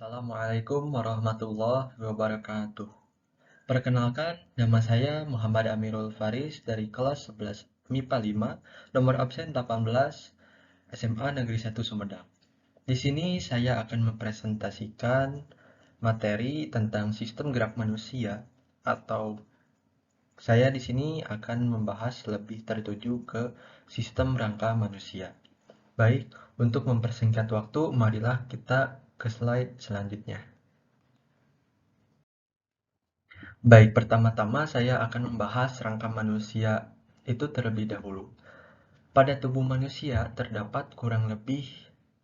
Assalamualaikum warahmatullahi wabarakatuh. Perkenalkan, nama saya Muhammad Amirul Faris dari kelas 11 MIPA 5, nomor absen 18, SMA Negeri 1 Sumedang. Di sini saya akan mempresentasikan materi tentang sistem gerak manusia atau saya di sini akan membahas lebih tertuju ke sistem rangka manusia. Baik, untuk mempersingkat waktu, marilah kita ke slide selanjutnya. Baik, pertama-tama saya akan membahas rangka manusia itu terlebih dahulu. Pada tubuh manusia terdapat kurang lebih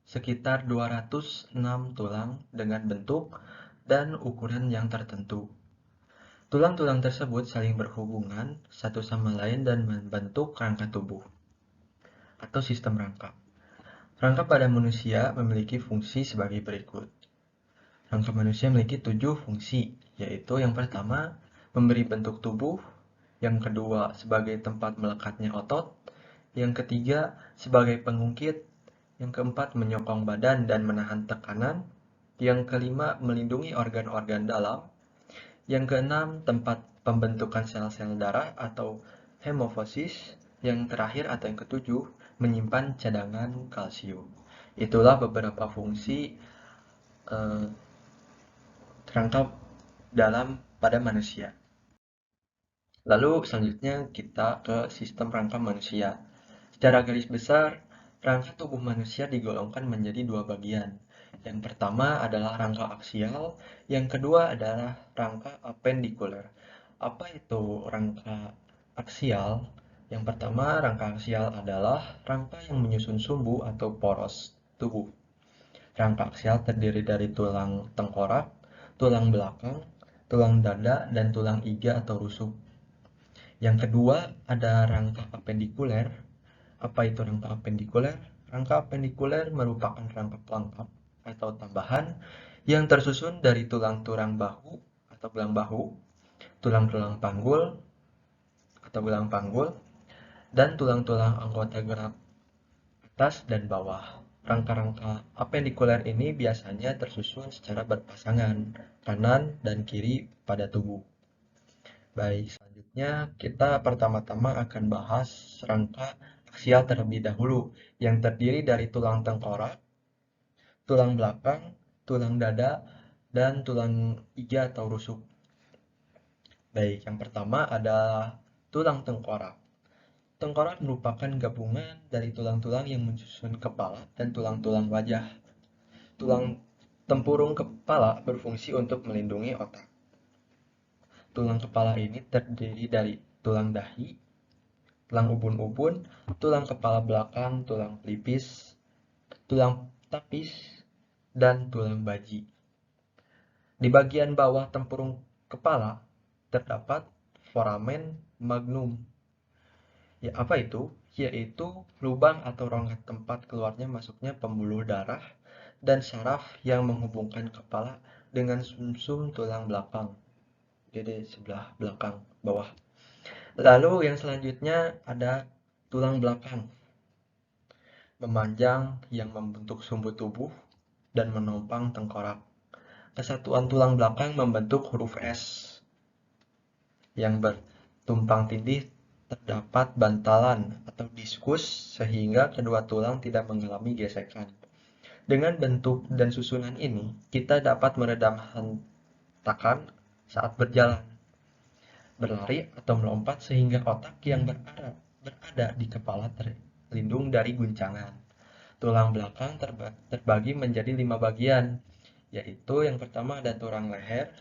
sekitar 206 tulang dengan bentuk dan ukuran yang tertentu. Tulang-tulang tersebut saling berhubungan satu sama lain dan membentuk rangka tubuh atau sistem rangka. Rangka pada manusia memiliki fungsi sebagai berikut. Rangka manusia memiliki 7 fungsi, yaitu yang pertama, memberi bentuk tubuh, yang kedua, sebagai tempat melekatnya otot, yang ketiga, sebagai pengungkit, yang keempat, menyokong badan dan menahan tekanan, yang kelima, melindungi organ-organ dalam, yang keenam, tempat pembentukan sel-sel darah atau hemofosis, yang terakhir atau yang ketujuh, menyimpan cadangan kalsium. Itulah beberapa fungsi eh, terangkap dalam pada manusia. Lalu selanjutnya kita ke sistem rangka manusia. Secara garis besar, rangka tubuh manusia digolongkan menjadi dua bagian. Yang pertama adalah rangka aksial, yang kedua adalah rangka apendikuler. Apa itu rangka aksial? Yang pertama, rangka aksial adalah rangka yang menyusun sumbu atau poros tubuh. Rangka aksial terdiri dari tulang tengkorak, tulang belakang, tulang dada, dan tulang iga atau rusuk. Yang kedua, ada rangka apendikuler. Apa itu rangka apendikuler? Rangka apendikuler merupakan rangka pelengkap atau tambahan yang tersusun dari tulang-tulang bahu atau gelang bahu, tulang-tulang panggul atau gelang panggul, dan tulang-tulang anggota gerak atas dan bawah. Rangka-rangka apendikuler ini biasanya tersusun secara berpasangan, kanan dan kiri pada tubuh. Baik, selanjutnya kita pertama-tama akan bahas rangka aksial terlebih dahulu, yang terdiri dari tulang tengkorak, tulang belakang, tulang dada, dan tulang iga atau rusuk. Baik, yang pertama adalah tulang tengkorak. Tengkorak merupakan gabungan dari tulang-tulang yang menyusun kepala dan tulang-tulang wajah. Tulang tempurung kepala berfungsi untuk melindungi otak. Tulang kepala ini terdiri dari tulang dahi, tulang ubun-ubun, tulang kepala belakang, tulang pelipis, tulang tapis, dan tulang baji. Di bagian bawah tempurung kepala terdapat foramen magnum. Ya, apa itu? Yaitu lubang atau rongga tempat keluarnya masuknya pembuluh darah dan saraf yang menghubungkan kepala dengan sumsum tulang belakang. Jadi sebelah belakang bawah. Lalu yang selanjutnya ada tulang belakang memanjang yang membentuk sumbu tubuh dan menopang tengkorak. Kesatuan tulang belakang membentuk huruf S yang bertumpang tindih, terdapat bantalan atau diskus sehingga kedua tulang tidak mengalami gesekan. Dengan bentuk dan susunan ini, kita dapat meredam hentakan saat berjalan, berlari, atau melompat sehingga otak yang berada di kepala terlindung dari guncangan. Tulang belakang terbagi menjadi 5 bagian, yaitu yang pertama ada tulang leher,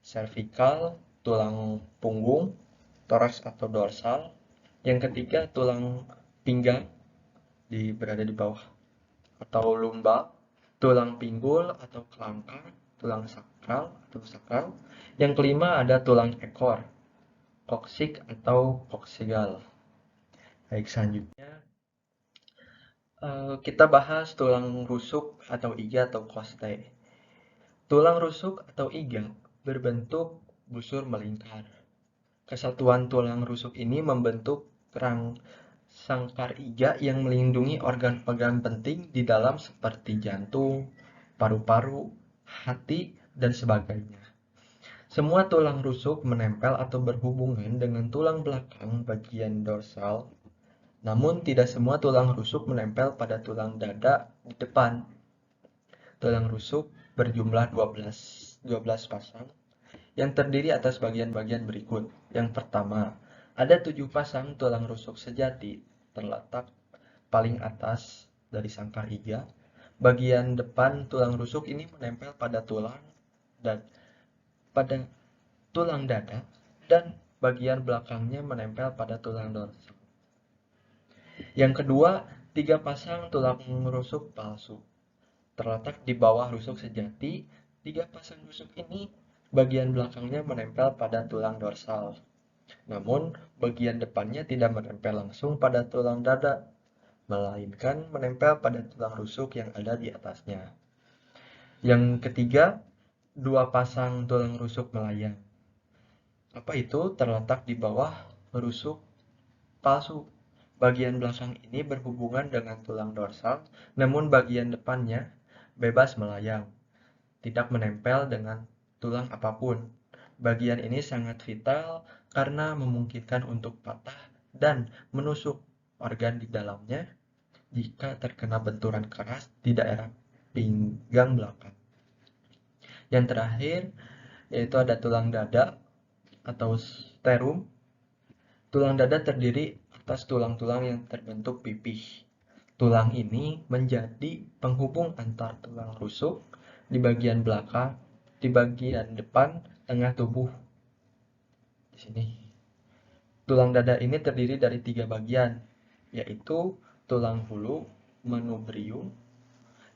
servikal, tulang punggung, toraks atau dorsal. Yang ketiga tulang pinggang berada di bawah atau lumbar, tulang pinggul atau kelangkang, tulang sakral atau sakral. Yang kelima ada tulang ekor, koksik atau koksigal. Baik, selanjutnya kita bahas tulang rusuk atau iga atau koste. Tulang rusuk atau iga berbentuk busur melingkar. Kesatuan tulang rusuk ini membentuk kerang sangkar iga yang melindungi organ-organ penting di dalam seperti jantung, paru-paru, hati, dan sebagainya. Semua tulang rusuk menempel atau berhubungan dengan tulang belakang bagian dorsal, namun tidak semua tulang rusuk menempel pada tulang dada di depan. Tulang rusuk berjumlah 12 pasang yang terdiri atas bagian-bagian berikut. Yang pertama, ada 7 pasang tulang rusuk sejati terletak paling atas dari sangkar iga. Bagian depan tulang rusuk ini menempel pada pada tulang dada dan bagian belakangnya menempel pada tulang dorsal. Yang kedua, 3 pasang tulang rusuk palsu terletak di bawah rusuk sejati. 3 pasang rusuk ini bagian belakangnya menempel pada tulang dorsal. Namun, bagian depannya tidak menempel langsung pada tulang dada, melainkan menempel pada tulang rusuk yang ada di atasnya. Yang ketiga, 2 pasang tulang rusuk melayang. Apa itu? Terletak di bawah rusuk palsu. Bagian belakang ini berhubungan dengan tulang dorsal, namun bagian depannya bebas melayang, tidak menempel dengan tulang apapun. Bagian ini sangat vital karena memungkinkan untuk patah dan menusuk organ di dalamnya jika terkena benturan keras di daerah pinggang belakang. Yang terakhir yaitu ada tulang dada atau sternum. Tulang dada terdiri atas tulang-tulang yang terbentuk pipih. Tulang ini menjadi penghubung antar tulang rusuk di bagian belakang, di bagian depan, tengah tubuh. Di sini. Tulang dada ini terdiri dari 3 bagian, yaitu tulang hulu, manubrium.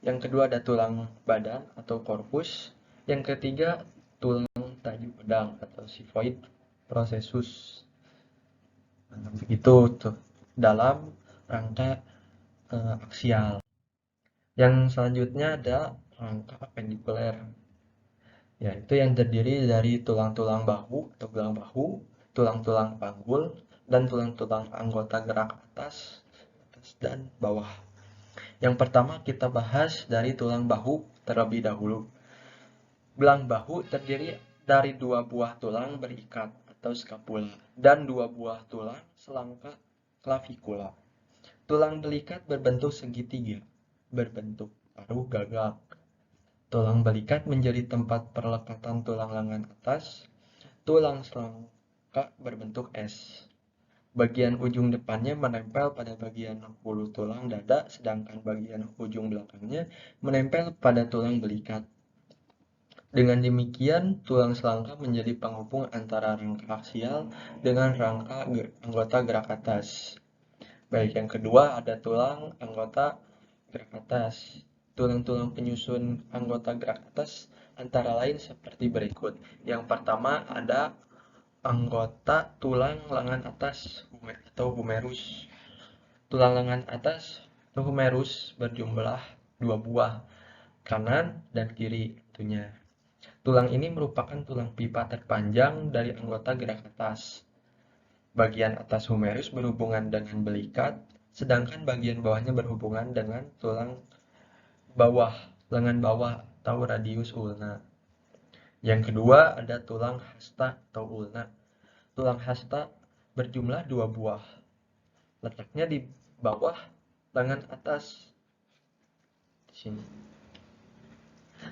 Yang kedua ada tulang badan atau corpus. Yang ketiga tulang tajuk pedang atau xiphoid processus. Begitu tuh dalam rangka aksial. Yang selanjutnya ada rangka apendikuler, yaitu yang terdiri dari tulang-tulang bahu atau gelang bahu, tulang-tulang panggul, dan tulang-tulang anggota gerak atas dan bawah. Yang pertama kita bahas dari tulang bahu terlebih dahulu. Gelang bahu terdiri dari 2 buah tulang berikat atau scapula dan 2 buah tulang selangka clavikula. Tulang belikat berbentuk segitiga, berbentuk paruh gagak. Tulang belikat menjadi tempat perlekatan tulang lengan atas. Tulang selangka berbentuk S. Bagian ujung depannya menempel pada bagian hulu tulang dada, sedangkan bagian ujung belakangnya menempel pada tulang belikat. Dengan demikian, tulang selangka menjadi penghubung antara rangka aksial dengan rangka anggota gerak atas. Baik, yang kedua ada tulang anggota gerak atas. Tulang-tulang penyusun anggota gerak atas antara lain seperti berikut. Yang pertama ada anggota tulang lengan atas atau humerus. Tulang lengan atas atau humerus berjumlah 2 buah, kanan dan kiri tentunya. Tulang ini merupakan tulang pipa terpanjang dari anggota gerak atas. Bagian atas humerus berhubungan dengan belikat, sedangkan bagian bawahnya berhubungan dengan tulang bawah, lengan bawah atau radius ulna. Yang kedua ada tulang hasta atau ulna. Tulang hasta berjumlah 2 buah. Letaknya di bawah lengan atas di sini.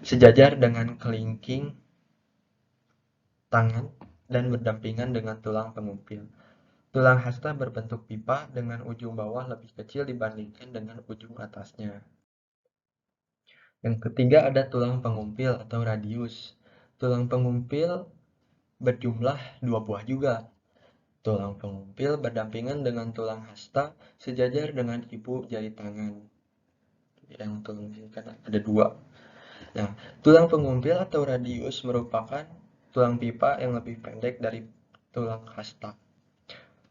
Sejajar dengan kelingking tangan dan berdampingan dengan tulang pengumpil. Tulang hasta berbentuk pipa dengan ujung bawah lebih kecil dibandingkan dengan ujung atasnya. Yang ketiga ada tulang pengumpil atau radius. Tulang pengumpil berjumlah 2 buah juga. Tulang pengumpil berdampingan dengan tulang hasta sejajar dengan ibu jari tangan. Yang tulang kan ada 2. Nah, tulang pengumpil atau radius merupakan tulang pipa yang lebih pendek dari tulang hasta.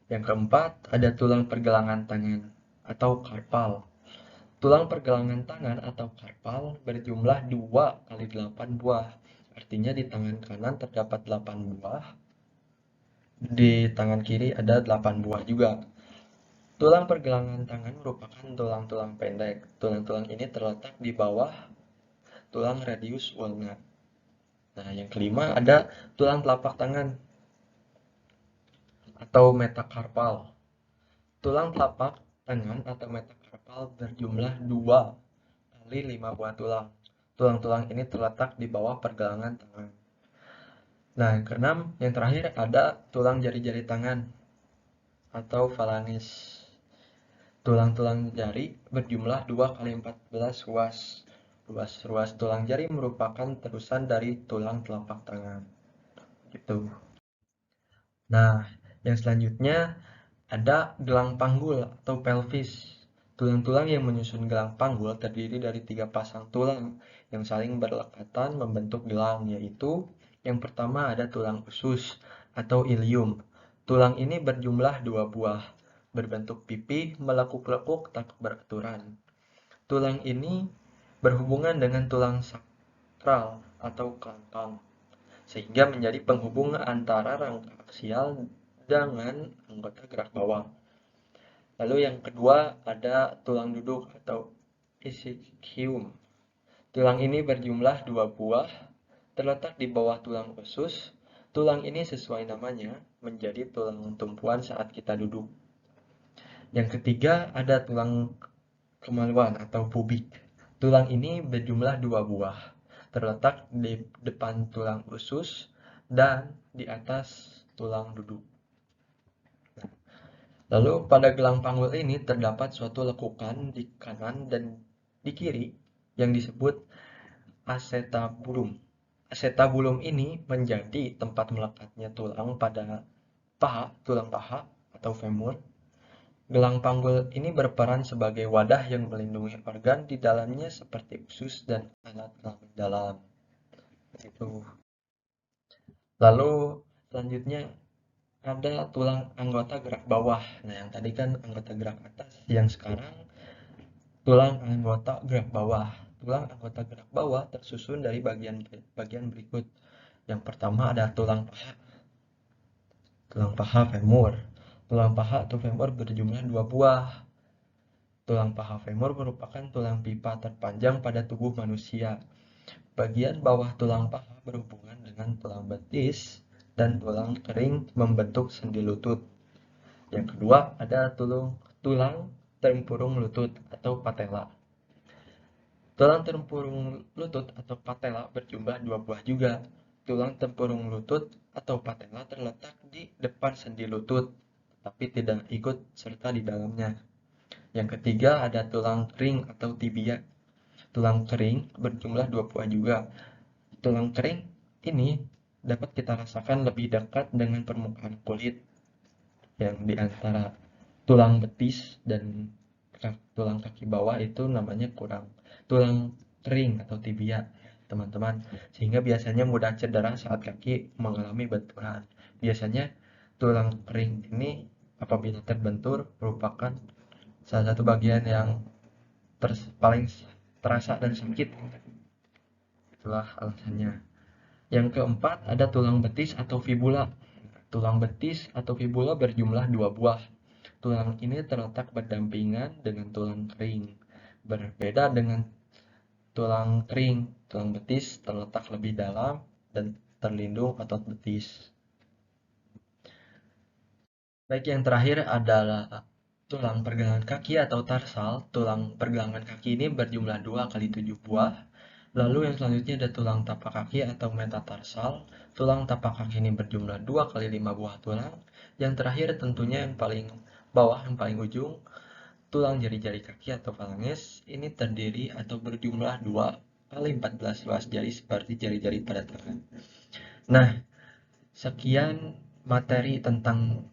Yang keempat, ada tulang pergelangan tangan atau karpal. Tulang pergelangan tangan atau karpal berjumlah 2 kali 8 buah. Artinya di tangan kanan terdapat 8 buah, di tangan kiri ada 8 buah juga. Tulang pergelangan tangan merupakan tulang-tulang pendek. Tulang-tulang ini terletak di bawah tulang radius ulna. Nah, yang kelima ada tulang telapak tangan atau metakarpal. Tulang telapak tangan atau metakarpal berjumlah 2 kali 5 buah tulang. Tulang-tulang ini terletak di bawah pergelangan tangan. Nah, yang keenam, yang terakhir ada tulang jari-jari tangan atau falanges. Tulang-tulang jari berjumlah 2 kali 14 ruas. Ruas-ruas tulang jari merupakan terusan dari tulang telapak tangan. Gitu. Nah, yang selanjutnya ada gelang panggul atau pelvis. Tulang-tulang yang menyusun gelang panggul terdiri dari 3 pasang tulang yang saling berdekatan membentuk gelang, yaitu yang pertama ada tulang usus atau ilium. Tulang ini berjumlah 2 buah, berbentuk pipi, melekuk-lekuk tak beraturan. Tulang ini berhubungan dengan tulang sakral atau kelangkang, sehingga menjadi penghubung antara rangka aksial dengan anggota gerak bawah. Lalu yang kedua ada tulang duduk atau ischium. Tulang ini berjumlah 2 buah, terletak di bawah tulang usus. Tulang ini sesuai namanya menjadi tulang tumpuan saat kita duduk. Yang ketiga ada tulang kemaluan atau pubik. Tulang ini berjumlah 2 buah, terletak di depan tulang usus dan di atas tulang duduk. Lalu pada gelang panggul ini terdapat suatu lekukan di kanan dan di kiri yang disebut acetabulum. Acetabulum ini menjadi tempat melekatnya tulang pada paha, tulang paha atau femur. Gelang panggul ini berperan sebagai wadah yang melindungi organ di dalamnya seperti usus dan alat kelamin dalam. Itu. Lalu selanjutnya ada tulang anggota gerak bawah. Nah, yang tadi kan anggota gerak atas, yang sekarang tulang anggota gerak bawah. Tulang anggota gerak bawah tersusun dari bagian berikut. Yang pertama ada tulang paha. Tulang paha femur. Tulang paha atau femur berjumlah 2 buah. Tulang paha femur merupakan tulang pipa terpanjang pada tubuh manusia. Bagian bawah tulang paha berhubungan dengan tulang betis dan tulang kering membentuk sendi lutut. Yang kedua ada tulang tempurung lutut atau patella. Tulang tempurung lutut atau patella berjumlah 2 buah juga. Tulang tempurung lutut atau patella terletak di depan sendi lutut, tapi tidak ikut serta di dalamnya. Yang ketiga ada tulang kering atau tibia. Tulang kering berjumlah 2 buah juga. Tulang kering ini dapat kita rasakan lebih dekat dengan permukaan kulit yang di antara tulang betis dan tulang kaki bawah itu namanya tulang kering atau tibia, teman-teman. Sehingga biasanya mudah cedera saat kaki mengalami benturan. Biasanya tulang kering ini apabila terbentur merupakan salah satu bagian yang paling terasa dan sakit. Itulah alasannya. Yang keempat ada tulang betis atau fibula. Tulang betis atau fibula berjumlah 2 buah. Tulang ini terletak berdampingan dengan tulang kering. Berbeda dengan tulang kering, tulang betis terletak lebih dalam dan terlindung otot betis. Baik, yang terakhir adalah tulang pergelangan kaki atau tarsal. Tulang pergelangan kaki ini berjumlah 2 kali 7 buah. Lalu yang selanjutnya ada tulang tapak kaki atau metatarsal. Tulang tapak kaki ini berjumlah 2 kali 5 buah tulang. Yang terakhir tentunya yang paling bawah, yang paling ujung, tulang jari-jari kaki atau falanges ini terdiri atau berjumlah 2 kali 14 ruas jari seperti jari-jari pada tangan. Nah, sekian materi tentang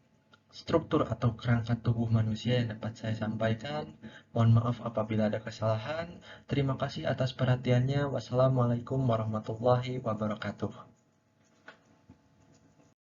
struktur atau kerangka tubuh manusia yang dapat saya sampaikan. Mohon maaf apabila ada kesalahan. Terima kasih atas perhatiannya. Wassalamualaikum warahmatullahi wabarakatuh.